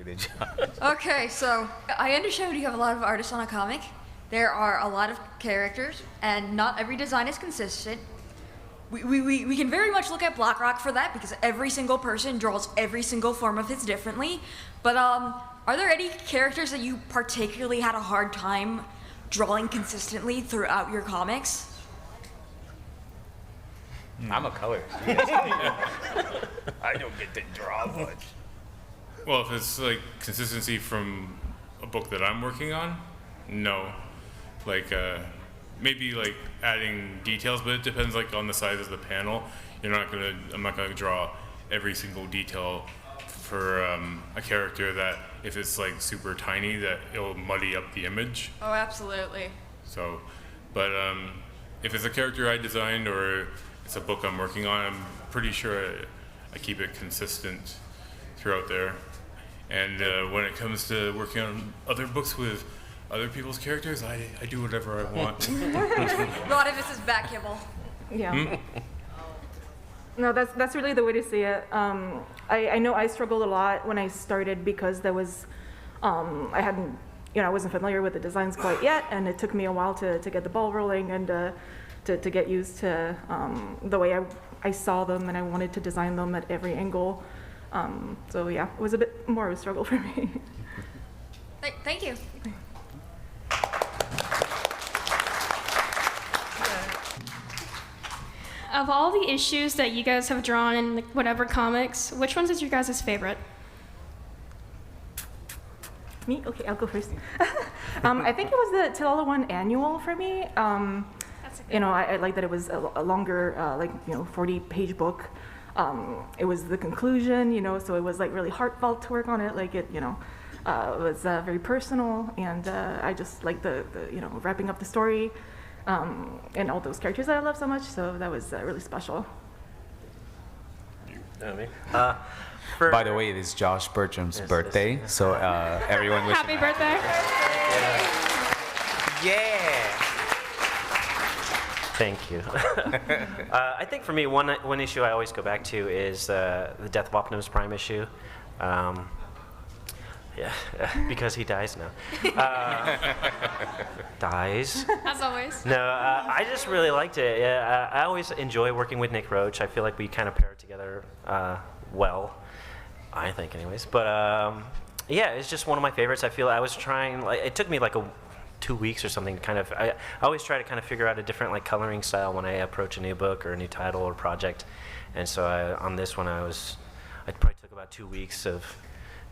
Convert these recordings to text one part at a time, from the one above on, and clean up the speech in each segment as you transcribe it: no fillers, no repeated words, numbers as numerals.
the job. Okay, so I understand you have a lot of artists on a comic. There are a lot of characters, and not every design is consistent. We can very much look at Blackrock for that, because every single person draws every single form of his differently. But are there any characters that you particularly had a hard time drawing consistently throughout your comics? I'm a colorist. I don't get to draw much. Well, if it's like consistency from a book that I'm working on, no. Like maybe like adding details, but it depends like on the size of the panel. I'm not gonna draw every single detail for a character that if it's like super tiny that it'll muddy up the image. Oh, absolutely. So, but if it's a character I designed or it's a book I'm working on, I'm pretty sure I keep it consistent throughout there. And when it comes to working on other books with other people's characters, I do whatever I want. Rod, if this is back kibble. Yeah. No, that's really the way to see it. I know I struggled a lot when I started because there was, I hadn't, I wasn't familiar with the designs quite yet, and it took me a while to get the ball rolling and to get used to the way I saw them, and I wanted to design them at every angle. So yeah, it was a bit more of a struggle for me. Thank you. Of all the issues that you guys have drawn in whatever comics, which ones is your guys' favorite? Me? Okay, I'll go first. I think it was the T'Challa one annual for me. I like that it was a longer, 40-page book. It was the conclusion, so it was like really heartfelt to work on it. Like it was very personal, and I just like the wrapping up the story. And all those characters that I love so much, so that was really special. By the way, it is Josh Burcham's birthday, so everyone wish Happy birthday! Yeah. Thank you. I think for me, one issue I always go back to is the Death of Optimus Prime issue. Yeah, because he dies now. Dies. As always. No, I just really liked it. Yeah, I always enjoy working with Nick Roach. I feel like we kind of pair together well, I think anyways. But yeah, it's just one of my favorites. I feel I was trying, it took me like 2 weeks or something to kind of, I always try to kind of figure out a different coloring style when I approach a new book or a new title or project. And so on this one, I probably took about 2 weeks of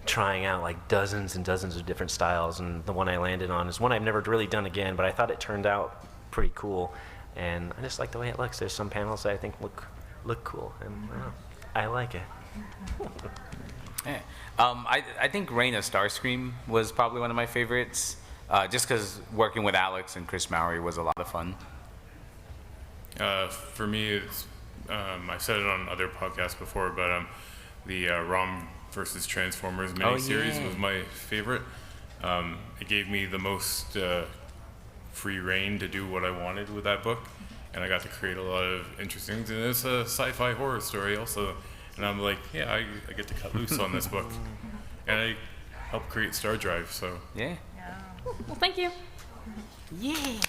trying out like dozens and dozens of different styles, and the one I landed on is one I've never really done again, but I thought it turned out pretty cool, and I just like the way it looks. There's some panels that I think look cool, and I like it. Yeah. I think Reign of Starscream was probably one of my favorites, just because working with Alex and Chris Mowry was a lot of fun. For me, it's I've said it on other podcasts before, but the ROM versus Transformers miniseries was my favorite. It gave me the most free reign to do what I wanted with that book, and I got to create a lot of interesting things. And it's a sci-fi horror story also, and I'm like, yeah, I get to cut loose on this book, and I helped create Star Drive. So yeah. Well, thank you. Yeah.